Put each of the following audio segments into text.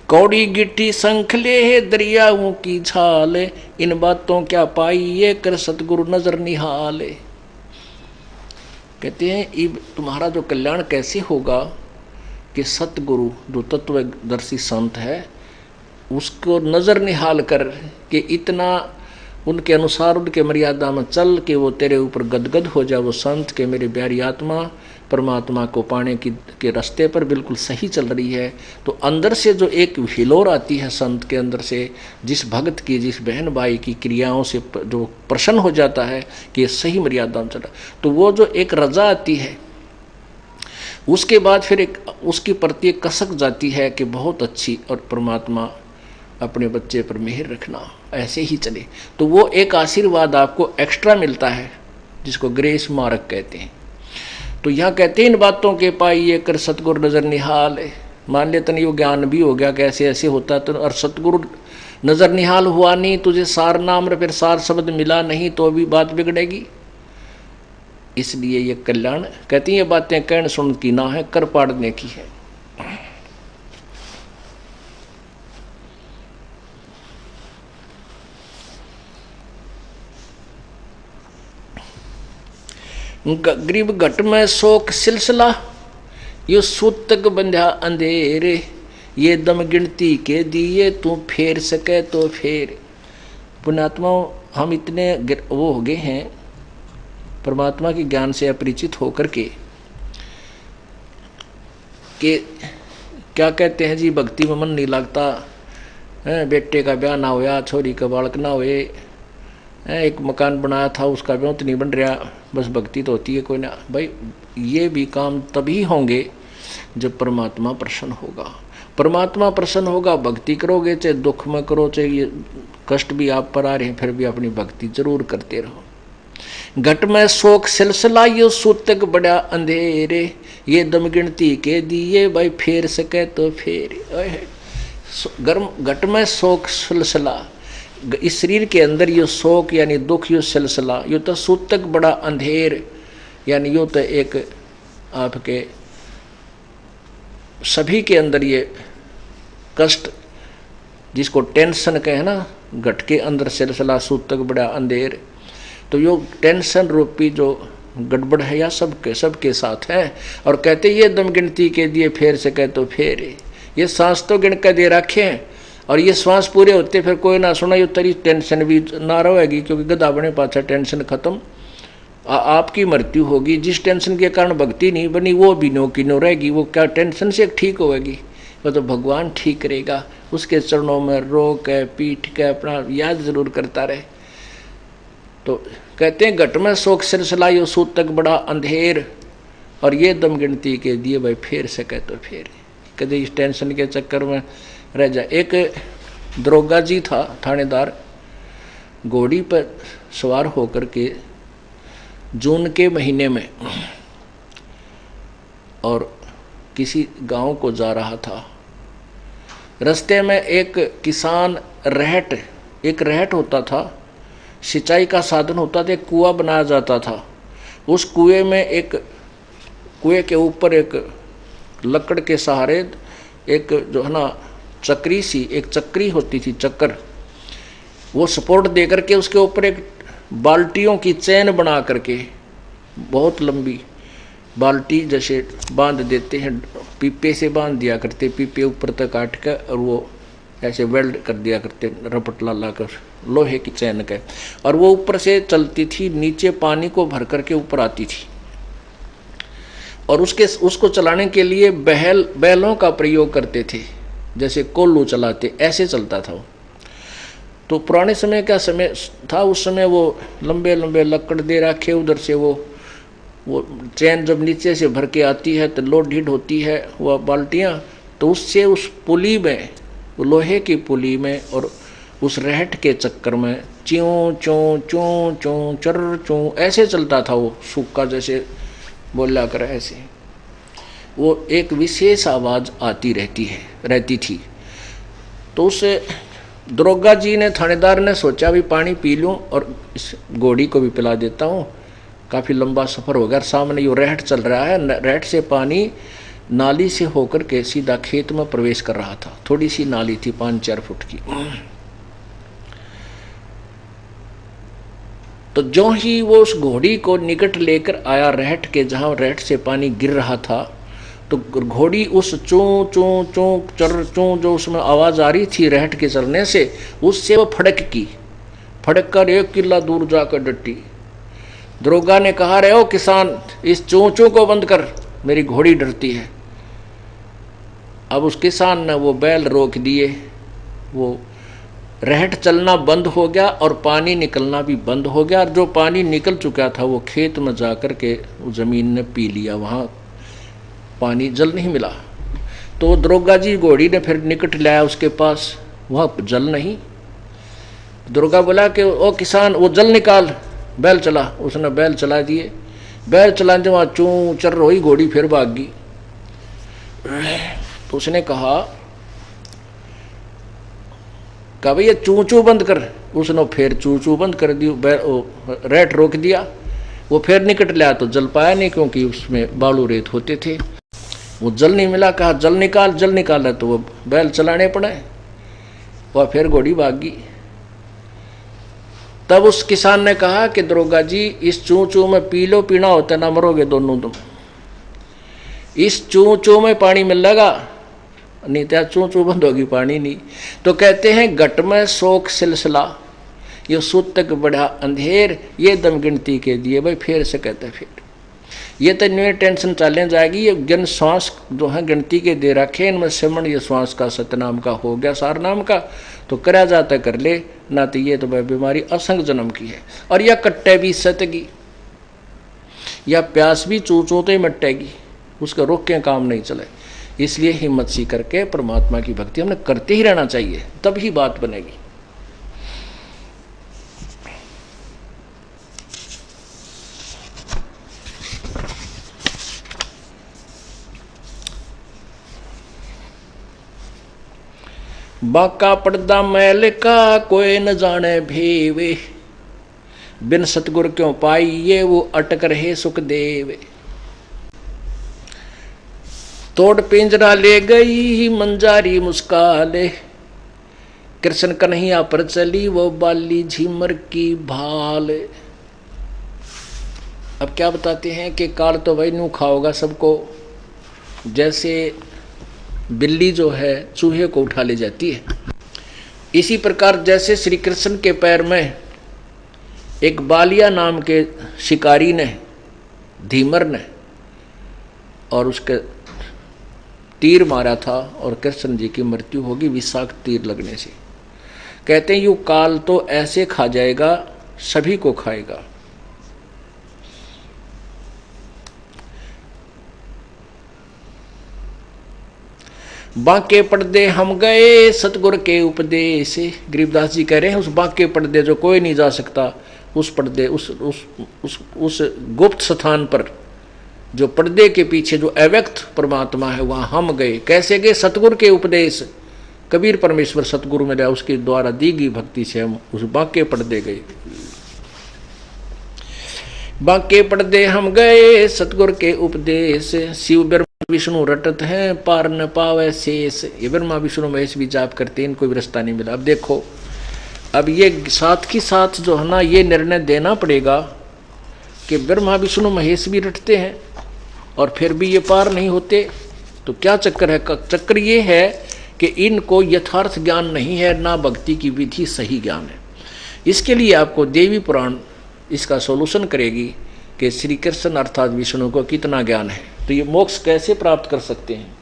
कौड़ी गिट्टी संखले है दरियाओं की छाल, इन बातों क्या पाई ये कर सतगुरु नजर निहाले। कहते हैं इब तुम्हारा जो कल्याण कैसे होगा कि सतगुरु जो तत्वदर्शी संत है उसको नजर निहाल कर के इतना उनके अनुसार उनके मर्यादा में चल के वो तेरे ऊपर गदगद हो जाए वो संत के मेरी प्यारी आत्मा परमात्मा को पाने के रास्ते पर बिल्कुल सही चल रही है। तो अंदर से जो एक हिलोर आती है संत के अंदर से, जिस भक्त की जिस बहन भाई की क्रियाओं से जो प्रसन्न हो जाता है कि ये सही मर्यादा में चला, तो वो जो एक रजा आती है उसके बाद फिर एक उसकी प्रति कसक जाती है कि बहुत अच्छी और परमात्मा अपने बच्चे पर मेहर रखना, ऐसे ही चले। तो वो एक आशीर्वाद आपको एक्स्ट्रा मिलता है जिसको ग्रेस मार्क कहते हैं। तो यहाँ कहते हैं इन बातों के पाई ये कर सतगुरु नजर निहाल है। मान लेते नहीं वो ज्ञान भी हो गया कैसे ऐसे होता तो, और सतगुरु नजर निहाल हुआ नहीं, तुझे सार नाम फिर सार शब्द मिला नहीं तो भी बात बिगड़ेगी। इसलिए ये कल्याण कहती हैं ये बातें कहने सुन की ना है कर पाड़ने की है। गरीब घट में शोक सिलसिला यो सूतक बंध्या अंधेरे, ये दम गिनती के दिए तू फेर सके तो फेर। पुण्यात्माओं हम इतने वो हो गए हैं परमात्मा के ज्ञान से अपरिचित होकर के कि क्या कहते हैं जी भक्ति में मन नहीं लगता, बेटे का ब्याह ना होया, छोरी का बालक ना हुए, एक मकान बनाया था उसका ब्याह तो नहीं बन रहा, बस भक्ति तो होती है कोई ना। भाई ये भी काम तभी होंगे जब परमात्मा प्रसन्न होगा। परमात्मा प्रसन्न होगा भक्ति करोगे, चाहे दुख में करो चाहे ये कष्ट भी आप पर आ रहे हैं फिर भी अपनी भक्ति जरूर करते रहो। घट में शोक सिलसिला यो सूतक बड़ा अंधेरे, ये दम गिनती के दिए भाई फेर सके तो फेर। गर्म घट में शोक सिलसिला, इस शरीर के अंदर यो शोक यानी दुख यो सिलसिला यो तो सूतक बड़ा अंधेर, यानी यो तो एक आपके सभी के अंदर ये कष्ट जिसको टेंशन कहे ना, घट के अंदर सिलसिला सूतक बड़ा अंधेर, तो यो टेंशन रूपी जो गड़बड़ है या सबके साथ है। और कहते ये दम गिनती के दिए फेर सके तो फेर, ये सांस तो गिन के दे रखे हैं और ये श्वास पूरे होते फिर कोई ना सुना, ये तेरी टेंशन भी ना रहेगी क्योंकि गधा बने पाछा टेंशन खत्म। आपकी मृत्यु होगी, जिस टेंशन के कारण भक्ति नहीं बनी वो भी नो की नो रहेगी, वो क्या टेंशन से ठीक होगी, वो तो भगवान ठीक करेगा। उसके चरणों में रो के पीठ के अपना याद जरूर करता रहे। तो कहते हैं घट में शोक सिलसिला यो सूतक बड़ा अंधेर, और ये दम गिनती के दिए भाई फेर सके तो फेर। कभी इस टेंशन के चक्कर में रह जाए। एक दरोगा जी था थानेदार, घोड़ी पर सवार होकर के जून के महीने में और किसी गांव को जा रहा था। रास्ते में एक किसान एक रहट होता था, सिंचाई का साधन होता था, एक कुआं बनाया जाता था। उस कुएं के ऊपर एक लकड़ के सहारे एक जो है ना चक्री होती थी, चक्कर, वो सपोर्ट दे करके उसके ऊपर एक बाल्टियों की चैन बना करके बहुत लंबी बाल्टी जैसे बांध देते हैं, पीपे से बांध दिया करते, पीपे ऊपर तक काट कर और वो ऐसे वेल्ड कर दिया करते रपट ला कर लोहे की चैन के, और वो ऊपर से चलती थी, नीचे पानी को भर करके ऊपर आती थी। और उसको चलाने के लिए बैलों का प्रयोग करते थे, जैसे कोल्लू चलाते ऐसे चलता था वो। तो पुराने समय का समय था, उस समय वो लंबे लंबे लकड़ दे रखे, उधर से वो चैन जब नीचे से भर के आती है तो लोड ढीड होती है वह बाल्टियाँ, तो उससे उस पुली में, वो लोहे की पुली में और उस रहट के चक्कर में च्यों चों चों चों चर चों ऐसे चलता था वो, सूखा जैसे बोला कर ऐसे, वो एक विशेष आवाज़ आती रहती थी। तो उस दरोगा जी ने, थानेदार ने सोचा भी पानी पी लूँ और इस घोड़ी को भी पिला देता हूँ, काफ़ी लंबा सफ़र हो गया, सामने यो रहट चल रहा है, रहट से पानी नाली से होकर के सीधा खेत में प्रवेश कर रहा था। थोड़ी सी नाली थी 5-4 फुट की। तो जो ही वो उस घोड़ी को निकट लेकर आया रहट के, जहां रहट से पानी गिर रहा था, तो घोड़ी उस चूं चूं चूं चर चूं जो उसमें आवाज आ रही थी रहट के चलने से, उससे वो फड़क कर 1 किला दूर जाकर डटी। दरोगा ने कहा, रे ओ किसान, इस चूं चूं को बंद कर, मेरी घोड़ी डरती है। अब उस किसान ने वो बैल रोक दिए, वो रहट चलना बंद हो गया और पानी निकलना भी बंद हो गया। और जो पानी निकल चुका था वो खेत में जाकर के जमीन ने पी लिया, वहाँ पानी जल नहीं मिला। तो दरोगा जी घोड़ी ने फिर निकट लाया उसके पास, वहाँ जल नहीं। दरोगा बोला कि ओ किसान, वो जल निकाल, बैल चला। उसने बैल चला दिए। बैल चलाने वहाँ चूं चर रोई, घोड़ी फिर भाग गई। तो उसने कहा भैया चूं चूं बंद कर। उसने फिर चूं चूं बंद कर दी, रेट रोक दिया। वो फिर निकट लिया तो जल पाया नहीं, क्योंकि उसमें बालू रेत होते थे, वो जल नहीं मिला। कहा जल निकाल, तो वो बैल चलाने पड़े, वह फिर घोड़ी भाग गई। तब उस किसान ने कहा कि दरोगा जी, इस चूं चूं में पी लो, पीना होता ना मरोगे दोनों तुम। इस चूं चूं में पानी मिलेगा, नहीं तो चूं चूं बंद होगी, पानी नहीं। तो कहते हैं घट में शोक सिलसिला, ये सुत तक बढ़ा अंधेर, ये दम गिनती के दिए। भाई फिर से कहते फिर ये तो न्यू टेंशन चलने जाएगी। ये जन श्वास जो है गिनती के दे रखे, इनमें सिमरण ये श्वास का सतनाम का हो गया, सार नाम का तो करा जाता कर ले ना। तो ये तो भाई बीमारी असंग जन्म की है। और यह कट्टे भी सतगी, या प्यास भी चू चूते ही मट्टेगी, उसका रोक के काम नहीं चले। इसलिए हिम्मत सी करके परमात्मा की भक्ति हमने करते ही रहना चाहिए, तब ही बात बनेगी। बाका पर्दा मैल का कोई न जाने भेवे, बिन सतगुर क्यों पाइये वो अटक रहे सुख देवे। तोड़ पिंजरा ले गई मंजारी मुस्काले, कृष्ण कन्हैया पर चली वो बाली झीमर की भाल। अब क्या बताते हैं कि काल तो वही नू खाओगा सबको, जैसे बिल्ली जो है चूहे को उठा ले जाती है। इसी प्रकार जैसे श्री कृष्ण के पैर में एक बालिया नाम के शिकारी ने, धीमर ने, और उसके तीर मारा था और कृष्ण जी की मृत्यु होगी विषाक्त तीर लगने से। कहते हैं यूं काल तो ऐसे खा जाएगा, सभी को खाएगा। बांके पर्दे हम गए सतगुर के उपदेश। गरीबदास जी कह रहे हैं उस बांके पर्दे जो कोई नहीं जा सकता, उस पर्दे उस गुप्त स्थान पर, जो पर्दे के पीछे जो अव्यक्त परमात्मा है, वहां हम गए। कैसे गए? सतगुर के उपदेश। कबीर परमेश्वर सतगुरु में रहा, उसके द्वारा दी गई भक्ति से हम उस बांके पर्दे गए। बांके पर्दे हम गए सतगुर के उपदेश, शिव ब्रह्मा विष्णु रटत हैं पार न पावे शेष। ये ब्रह्मा विष्णु महेश भी जाप करते हैं, इनको भी रास्ता नहीं मिला। अब देखो, अब ये साथ ही साथ जो है ना, ये निर्णय देना पड़ेगा कि ब्रह्मा विष्णु महेश भी रटते हैं और फिर भी ये पार नहीं होते। तो क्या चक्कर है? चक्कर ये है कि इनको यथार्थ ज्ञान नहीं है, ना भक्ति की विधि सही ज्ञान है। इसके लिए आपको देवी पुराण इसका सॉल्यूशन करेगी कि श्री कृष्ण अर्थात विष्णु को कितना ज्ञान है, तो ये मोक्ष कैसे प्राप्त कर सकते हैं।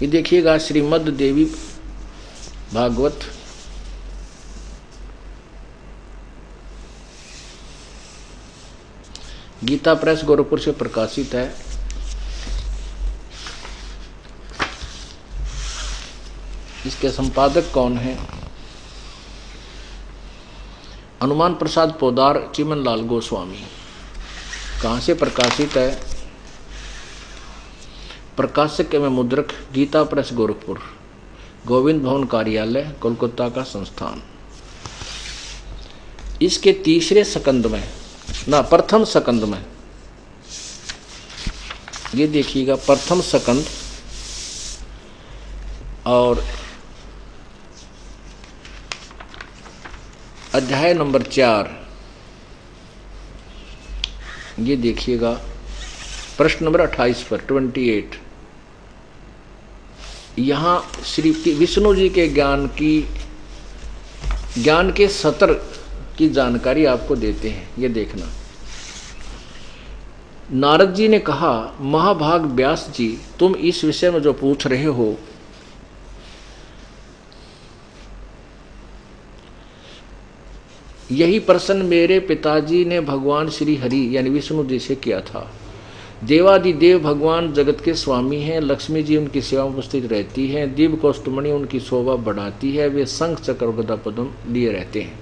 ये देखिएगा श्रीमद् देवी भागवत गीता प्रेस गोरखपुर से प्रकाशित है। इसके संपादक कौन है? हनुमान प्रसाद पोदार, चिमन लाल गोस्वामी। कहाँ से प्रकाशित है? प्रकाशक एवं मुद्रक गीता प्रेस गोरखपुर, गोविंद भवन कार्यालय कोलकाता का संस्थान। इसके तीसरे सकंद में ना प्रथम सकंद में ये देखिएगा, प्रथम सकंद और अध्याय नंबर 4 ये देखिएगा, प्रश्न नंबर 28 पर 28 यहाँ श्री विष्णु जी के ज्ञान के सतर की जानकारी आपको देते हैं। ये देखना, नारद जी ने कहा, महाभाग व्यास जी, तुम इस विषय में जो पूछ रहे हो यही प्रश्न मेरे पिताजी ने भगवान श्री हरि यानी विष्णु जी से किया था। देवादिदेव भगवान जगत के स्वामी हैं, लक्ष्मी जी उनकी सेवा में उपस्थित रहती हैं, दिव्य कौस्तुमणि उनकी शोभा बढ़ाती है, वे शंख चक्र गदा पद्म लिए रहते हैं,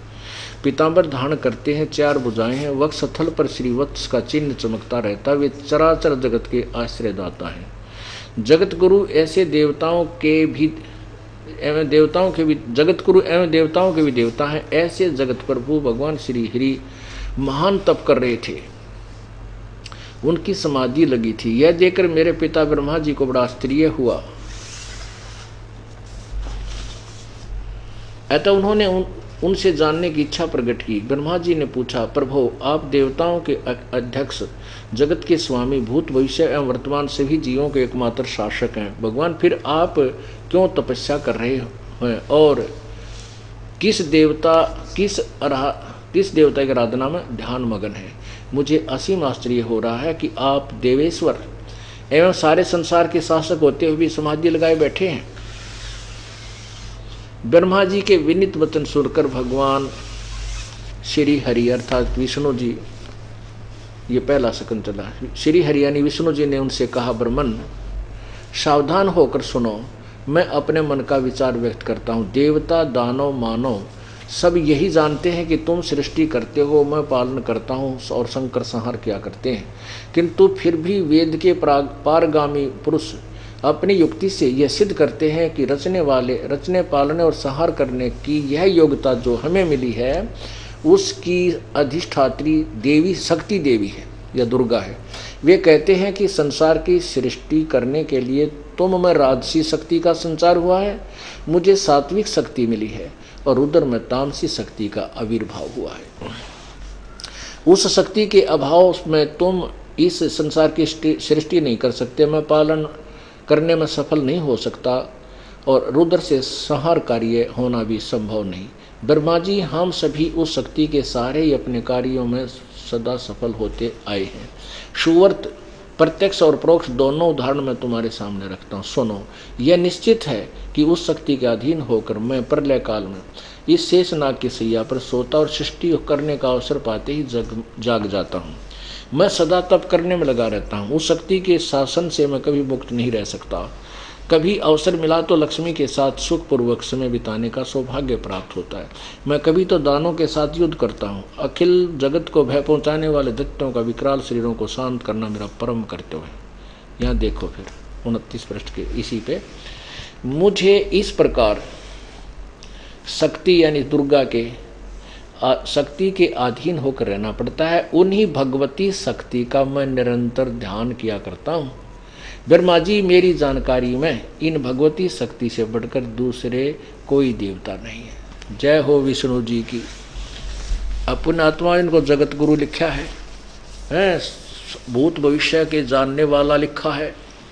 पीतांबर धारण करते हैं, 4 भुजाएं हैं, वक्षस्थल पर श्रीवत्स का चिन्ह चमकता रहता, वे चराचर जगत के आश्रयदाता हैं। जगत गुरु ऐसे देवताओं के भी जगत गुरु एवं देवताओं के भी देवता हैं। ऐसे जगत प्रभु भगवान श्री हरि महान तप कर रहे थे, उनकी समाधि लगी थी। यह देखकर मेरे पिता ब्रह्मा जी को बड़ा आश्चर्य हुआ। अतः उन्होंने उनसे जानने की इच्छा प्रकट की। ब्रह्मा जी ने पूछा, प्रभु आप देवताओं के अध्यक्ष, जगत के स्वामी, भूत भविष्य एवं वर्तमान सभी जीवों के एकमात्र शासक हैं। भगवान फिर आप क्यों तपस्या कर रहे हैं और किस देवता की आराधना में ध्यान मगन है? मुझे असीम आश्चर्य हो रहा है कि आप देवेश्वर एवं सारे संसार के शासक होते हुए भी समाधि लगाए बैठे हैं। ब्रह्मा जी के विनीत वचन सुनकर भगवान श्री हरि अर्थात विष्णु जी, ये पहला सकंद चला, श्री हरि यानी विष्णु जी ने उनसे कहा, ब्रह्मन सावधान होकर सुनो, मैं अपने मन का विचार व्यक्त करता हूँ। देवता दानव मानव सब यही जानते हैं कि तुम सृष्टि करते हो, मैं पालन करता हूँ और संकर संहार किया करते हैं, किंतु फिर भी वेद के पारगामी पुरुष अपनी युक्ति से यह सिद्ध करते हैं कि रचने पालने और संहार करने की यह योग्यता जो हमें मिली है उसकी अधिष्ठात्री देवी शक्ति देवी है या दुर्गा है। वे कहते हैं कि संसार की सृष्टि करने के लिए तुम में राजसी शक्ति का संचार हुआ है, मुझे सात्विक शक्ति मिली है और रुद्र में तामसी शक्ति का आविर्भाव हुआ है। उस शक्ति के अभाव में तुम इस संसार की सृष्टि नहीं कर सकते, मैं पालन करने में सफल नहीं हो सकता और रुद्र से संहार कार्य होना भी संभव नहीं। ब्रह्मा जी, हम सभी उस शक्ति के सहारे ही अपने कार्यों में सदा सफल होते आए हैं। सुवर्त प्रत्यक्ष और परोक्ष दोनों उदाहरण मैं तुम्हारे सामने रखता हूँ, सुनो। यह निश्चित है कि उस शक्ति के अधीन होकर मैं प्रलय काल में इस शेषनाग की सैया पर सोता और सृष्टि करने का अवसर पाते ही जाग जाता हूँ। मैं सदा तप करने में लगा रहता हूँ। उस शक्ति के शासन से मैं कभी मुक्त नहीं रह सकता। कभी अवसर मिला तो लक्ष्मी के साथ सुखपूर्वक समय बिताने का सौभाग्य प्राप्त होता है। मैं कभी तो दानों के साथ युद्ध करता हूँ। अखिल जगत को भय पहुँचाने वाले दैत्यों का विकराल शरीरों को शांत करना मेरा परम कर्तव्य है। यहाँ देखो फिर 29 पृष्ठ के इसी पे, मुझे इस प्रकार शक्ति यानी दुर्गा के शक्ति के अधीन होकर रहना पड़ता है। उन्हीं भगवती शक्ति का मैं निरंतर ध्यान किया करता हूँ। ब्रह्मा जी, मेरी जानकारी में इन भगवती शक्ति से बढ़कर दूसरे कोई देवता नहीं है। जय हो विष्णु जी की। अपने आत्मा इनको जगत गुरु लिखा है, भूत भविष्य के जानने वाला लिखा है।